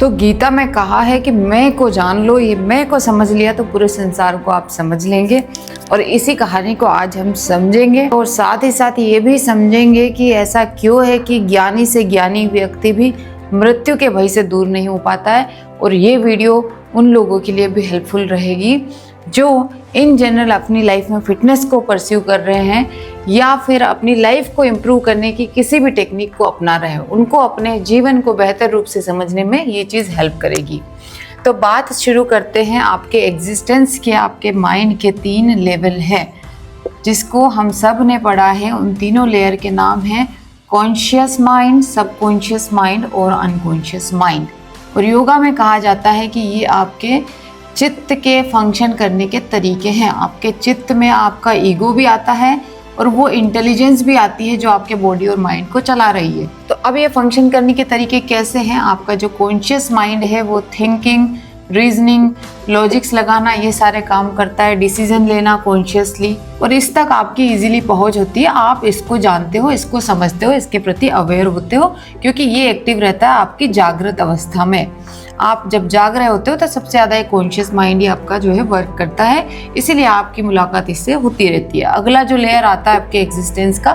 तो गीता में कहा है कि मैं को जान लो, ये मैं को समझ लिया तो पूरे संसार को आप समझ लेंगे। और इसी कहानी को आज हम समझेंगे और साथ ही साथ ये भी समझेंगे कि ऐसा क्यों है कि ज्ञानी से ज्ञानी व्यक्ति भी मृत्यु के भय से दूर नहीं हो पाता है। और ये वीडियो उन लोगों के लिए भी हेल्पफुल रहेगी जो इन जनरल अपनी लाइफ में फिटनेस को परस्यू कर रहे हैं या फिर अपनी लाइफ को इम्प्रूव करने की किसी भी टेक्निक को अपना रहे हैं। उनको अपने जीवन को बेहतर रूप से समझने में ये चीज़ हेल्प करेगी। तो बात शुरू करते हैं आपके एग्जिस्टेंस के। आपके माइंड के 3 लेवल है जिसको हम सब ने पढ़ा है। उन तीनों लेयर के नाम हैं कॉन्शियस माइंड, सबकॉन्शियस माइंड और अनकॉन्शियस माइंड। और योगा में कहा जाता है कि ये आपके चित्त के फंक्शन करने के तरीके हैं। आपके चित्त में आपका ईगो भी आता है और वो इंटेलिजेंस भी आती है जो आपके बॉडी और माइंड को चला रही है। तो अब ये फंक्शन करने के तरीके कैसे हैं? आपका जो कॉन्शियस माइंड है वो थिंकिंग, रीजनिंग, लॉजिक्स लगाना, ये सारे काम करता है। डिसीजन लेना कॉन्शियसली, और इस तक आपकी इजीली पहुंच होती है। आप इसको जानते हो, इसको समझते हो, इसके प्रति अवेयर होते हो, क्योंकि ये एक्टिव रहता है आपकी जागृत अवस्था में। आप जब जाग रहे होते हो तो सबसे ज़्यादा एक कॉन्शियस माइंड ही आपका जो है वर्क करता है, इसीलिए आपकी मुलाकात इससे होती रहती है। अगला जो लेयर आता है आपके एग्जिस्टेंस का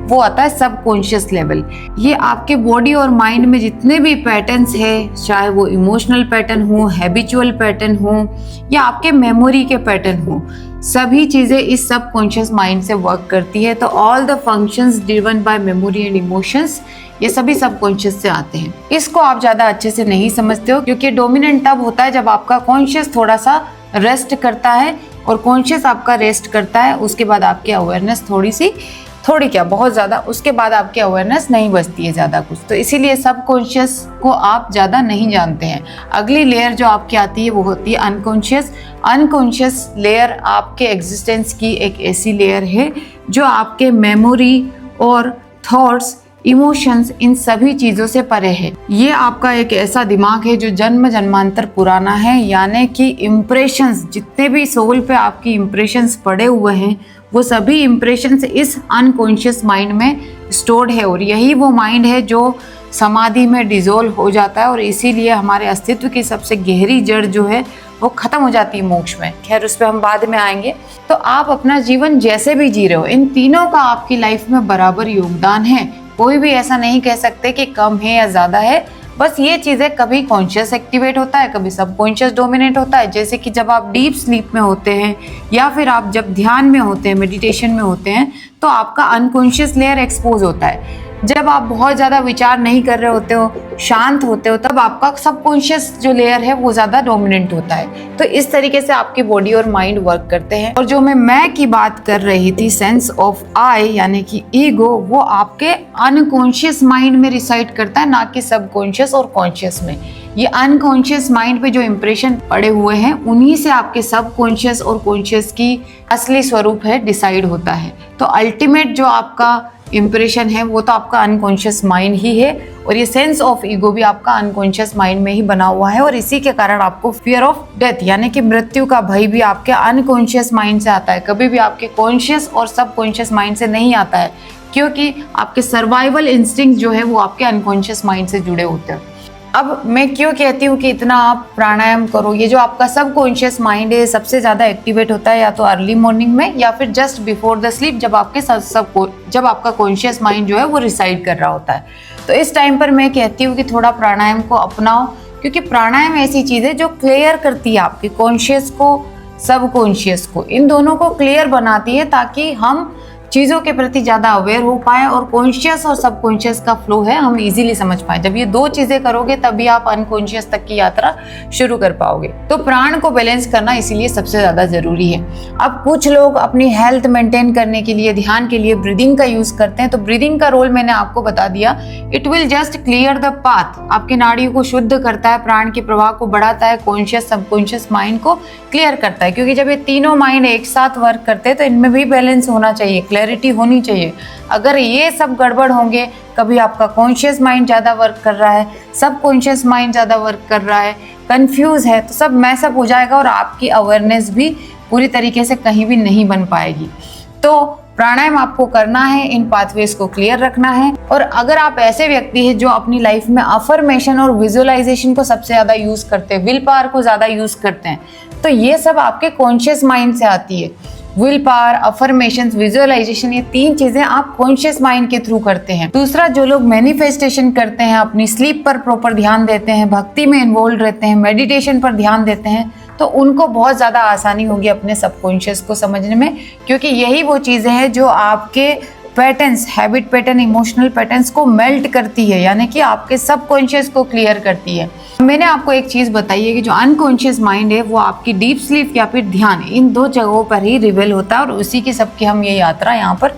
वो आता है सब कॉन्शियस लेवल। ये आपके बॉडी और माइंड में जितने भी पैटर्न्स है, चाहे वो इमोशनल पैटर्न हो, हैबिचुअल पैटर्न हो या आपके मेमोरी के पैटर्न हो, सभी चीज़ें इस सब कॉन्शियस माइंड से वर्क करती है। तो all the functions driven by memory and emotions, ये सभी सबकॉन्शियस से आते हैं। इसको आप ज़्यादा अच्छे से नहीं समझते हो क्योंकि डोमिनेंट तब होता है जब आपका कॉन्शियस थोड़ा सा रेस्ट करता है, और कॉन्शियस आपका रेस्ट करता है, उसके बाद आपकी अवेयरनेस थोड़ी क्या बहुत ज़्यादा, उसके बाद आपकी अवेयरनेस नहीं बचती है ज़्यादा कुछ। तो इसीलिए सबकॉन्शियस को आप ज़्यादा नहीं जानते हैं। अगली लेयर जो आपकी आती है वो होती है अनकॉन्शियस। अनकॉन्शियस लेयर आपके एग्जिस्टेंस की एक ऐसी लेयर है जो आपके मेमोरी और थॉट्स, इमोशंस, इन सभी चीज़ों से परे है। ये आपका एक ऐसा दिमाग है जो जन्म जन्मांतर पुराना है, यानी कि इम्प्रेशंस, जितने भी सोल पे आपकी इम्प्रेशंस पड़े हुए हैं वो सभी इम्प्रेशंस इस अनकॉन्शियस माइंड में स्टोर्ड है। और यही वो माइंड है जो समाधि में डिजोल्व हो जाता है, और इसीलिए हमारे अस्तित्व की सबसे गहरी जड़ जो है वो खत्म हो जाती है मोक्ष में। खैर उस पर हम बाद में आएंगे। तो आप अपना जीवन जैसे भी जी रहे हो, इन तीनों का आपकी लाइफ में बराबर योगदान है। कोई भी ऐसा नहीं कह सकते कि कम है या ज़्यादा है। बस ये चीज़ें कभी कॉन्शियस एक्टिवेट होता है, कभी सबकॉन्शियस डोमिनेट होता है। जैसे कि जब आप डीप स्लीप में होते हैं या फिर आप जब ध्यान में होते हैं, मेडिटेशन में होते हैं, तो आपका अनकॉन्शियस लेयर एक्सपोज होता है। जब आप बहुत ज़्यादा विचार नहीं कर रहे होते हो, शांत होते हो, तब आपका सबकॉन्शियस जो लेयर है वो ज़्यादा डोमिनेंट होता है। तो इस तरीके से आपकी बॉडी और माइंड वर्क करते हैं। और जो मैं की बात कर रही थी, सेंस ऑफ आई यानी कि ईगो, वो आपके अनकॉन्शियस माइंड में रिसाइड करता है, ना कि सबकॉन्शियस और कॉन्शियस में। ये अनकॉन्शियस माइंड पे जो इम्प्रेशन पड़े हुए हैं उन्हीं से आपके सबकॉन्शियस और कॉन्शियस की असली स्वरूप है डिसाइड होता है। तो अल्टीमेट जो आपका इम्प्रेशन है वो तो आपका अनकॉन्शियस माइंड ही है, और ये सेंस ऑफ ईगो भी आपका अनकॉन्शियस माइंड में ही बना हुआ है। और इसी के कारण आपको फियर ऑफ डेथ यानी कि मृत्यु का भय भी आपके अनकॉन्शियस माइंड से आता है, कभी भी आपके कॉन्शियस और सबकॉन्शियस माइंड से नहीं आता है, क्योंकि आपके सर्वाइवल इंस्टिंक्ट जो है वो आपके अनकॉन्शियस माइंड से जुड़े होते हैं। अब मैं क्यों कहती हूँ कि इतना आप प्राणायाम करो? ये जो आपका सबकॉन्शियस माइंड है सबसे ज़्यादा एक्टिवेट होता है या तो अर्ली मॉर्निंग में या फिर जस्ट बिफोर द स्लीप, जब आपका कॉन्शियस माइंड जो है वो रिसाइड कर रहा होता है। तो इस टाइम पर मैं कहती हूँ कि थोड़ा प्राणायाम को अपनाओ, क्योंकि प्राणायाम ऐसी चीज़ है जो क्लियर करती है आपके कॉन्शियस को, सबकॉन्शियस को, इन दोनों को क्लियर बनाती है, ताकि हम चीज़ों के प्रति ज़्यादा अवेयर हो पाए और कॉन्शियस और सबकॉन्शियस का फ्लो है हम इजीली समझ पाए। जब ये 2 चीज़ें करोगे तभी आप अनकॉन्शियस तक की यात्रा शुरू कर पाओगे। तो प्राण को बैलेंस करना इसीलिए सबसे ज़्यादा ज़रूरी है। अब कुछ लोग अपनी हेल्थ मेंटेन करने के लिए, ध्यान के लिए ब्रीदिंग का यूज़ करते हैं। तो ब्रीदिंग का रोल मैंने आपको बता दिया। It will just clear the path, आपकी नाड़ियों को शुद्ध करता है, प्राण के प्रवाह को बढ़ाता है, कॉन्शियस सबकॉन्शियस माइंड को क्लियर करता है। क्योंकि जब ये तीनों माइंड एक साथ वर्क करते हैं तो इनमें भी बैलेंस होना चाहिए, क्लैरिटी होनी चाहिए। अगर ये सब गड़बड़ होंगे, कभी आपका कॉन्शियस माइंड ज़्यादा वर्क कर रहा है, सबकॉन्शियस माइंड ज़्यादा वर्क कर रहा है, कंफ्यूज है, तो सब मैसअप हो जाएगा और आपकी अवेयरनेस भी पूरी तरीके से कहीं भी नहीं बन पाएगी। तो प्राणायाम आपको करना है, इन पाथवेज को क्लियर रखना है। और अगर आप ऐसे व्यक्ति हैं जो अपनी लाइफ में अफर्मेशन और विजुअलाइजेशन को सबसे ज्यादा यूज करते हैं, विल पावर को ज्यादा यूज करते हैं, तो ये सब आपके कॉन्शियस माइंड से आती है। विल पावर, अफर्मेशन, विजुअलाइजेशन, ये 3 चीजें आप कॉन्शियस माइंड के थ्रू करते हैं। दूसरा, जो लोग मैनिफेस्टेशन करते हैं, अपनी स्लीप पर प्रॉपर ध्यान देते हैं, भक्ति में इन्वॉल्व रहते हैं, मेडिटेशन पर ध्यान देते हैं, तो उनको बहुत ज़्यादा आसानी होगी अपने सबकॉन्शियस को समझने में, क्योंकि यही वो चीज़ें हैं जो आपके patterns, habit pattern, emotional patterns को मेल्ट करती है, यानी कि आपके सबकॉन्शियस को क्लियर करती है। मैंने आपको एक चीज़ बताई है कि जो अनकॉन्शियस माइंड है वो आपकी डीप स्लीप या फिर ध्यान, इन 2 जगहों पर ही रिवेल होता है, और उसी की सबकी हम ये यात्रा यहाँ पर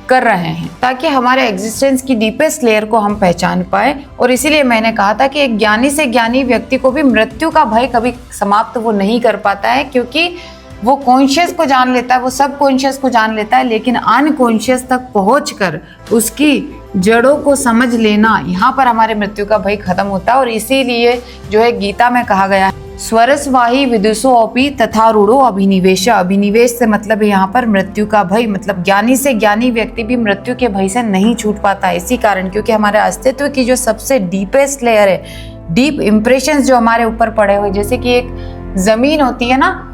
कर रहे हैं ताकि हमारे एग्जिस्टेंस की डीपेस्ट लेयर को हम पहचान पाए। और इसीलिए मैंने कहा था कि एक ज्ञानी से ज्ञानी व्यक्ति को भी मृत्यु का भय कभी समाप्त वो नहीं कर पाता है, क्योंकि वो कॉन्शियस को जान लेता है, वो सब कॉन्शियस को जान लेता है, लेकिन अनकॉन्शियस तक पहुंचकर उसकी जड़ों को समझ लेना, यहाँ पर हमारे मृत्यु का भय खत्म होता है। और इसीलिए जो है गीता में कहा गया है, स्वरसवाही विदुषो अपि तथा रूढ़ो अभिनिवेश। अभिनिवेश से मतलब है यहाँ पर मृत्यु का भय, मतलब ज्ञानी से ज्ञानी व्यक्ति भी मृत्यु के भय से नहीं छूट पाता है। इसी कारण, क्योंकि हमारे अस्तित्व की जो सबसे डीपेस्ट लेयर है, डीप इम्प्रेशंस जो हमारे ऊपर पड़े हुए, जैसे कि एक जमीन होती है ना,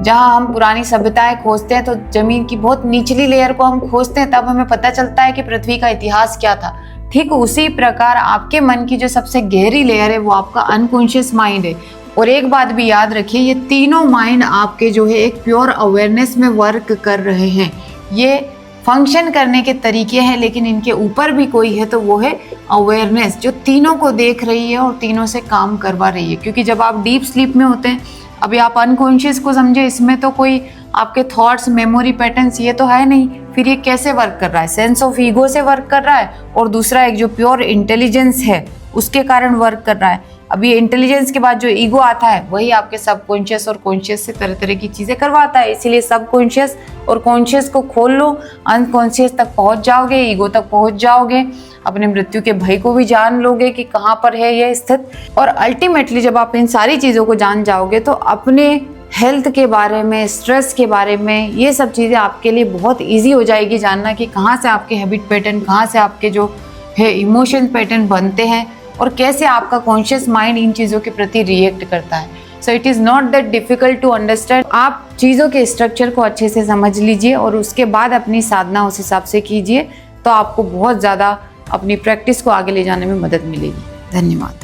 जहाँ हम पुरानी सभ्यताएं खोजते हैं, तो जमीन की बहुत निचली लेयर को हम खोजते हैं, तब हमें पता चलता है कि पृथ्वी का इतिहास क्या था। ठीक उसी प्रकार आपके मन की जो सबसे गहरी लेयर है वो आपका अनकॉन्शियस माइंड है। और एक बात भी याद रखिए, ये तीनों माइंड आपके जो है एक प्योर अवेयरनेस में वर्क कर रहे हैं। ये फंक्शन करने के तरीके हैं, लेकिन इनके ऊपर भी कोई है तो वो है अवेयरनेस, जो तीनों को देख रही है और तीनों से काम करवा रही है। क्योंकि जब आप डीप स्लीप में होते हैं, अभी आप अनकॉन्शियस को समझे, इसमें तो कोई आपके थॉट्स, मेमोरी पैटर्न्स ये तो है नहीं, फिर ये कैसे वर्क कर रहा है? सेंस ऑफ ईगो से वर्क कर रहा है, और दूसरा एक जो प्योर इंटेलिजेंस है उसके कारण वर्क कर रहा है। अभी इंटेलिजेंस के बाद जो ईगो आता है वही आपके सबकॉन्शियस और कॉन्शियस से तरह तरह की चीजें करवाता है। इसीलिए सबकॉन्शियस और कॉन्शियस को खोल लो, अनकॉन्शियस तक पहुंच जाओगे, ईगो तक पहुंच जाओगे, अपने मृत्यु के भय को भी जान लोगे कि कहाँ पर है यह स्थित। और अल्टीमेटली जब आप इन सारी चीजों को जान जाओगे तो अपने हेल्थ के बारे में, स्ट्रेस के बारे में, ये सब चीजें आपके लिए बहुत ईजी हो जाएगी जानना कि कहाँ से आपके हैबिट पैटर्न, कहाँ से आपके जो है इमोशन पैटर्न बनते हैं, और कैसे आपका कॉन्शियस माइंड इन चीज़ों के प्रति रिएक्ट करता है। So it is not that difficult to understand. आप चीज़ों के स्ट्रक्चर को अच्छे से समझ लीजिए और उसके बाद अपनी साधना उस हिसाब से कीजिए, तो आपको बहुत ज़्यादा अपनी प्रैक्टिस को आगे ले जाने में मदद मिलेगी। धन्यवाद।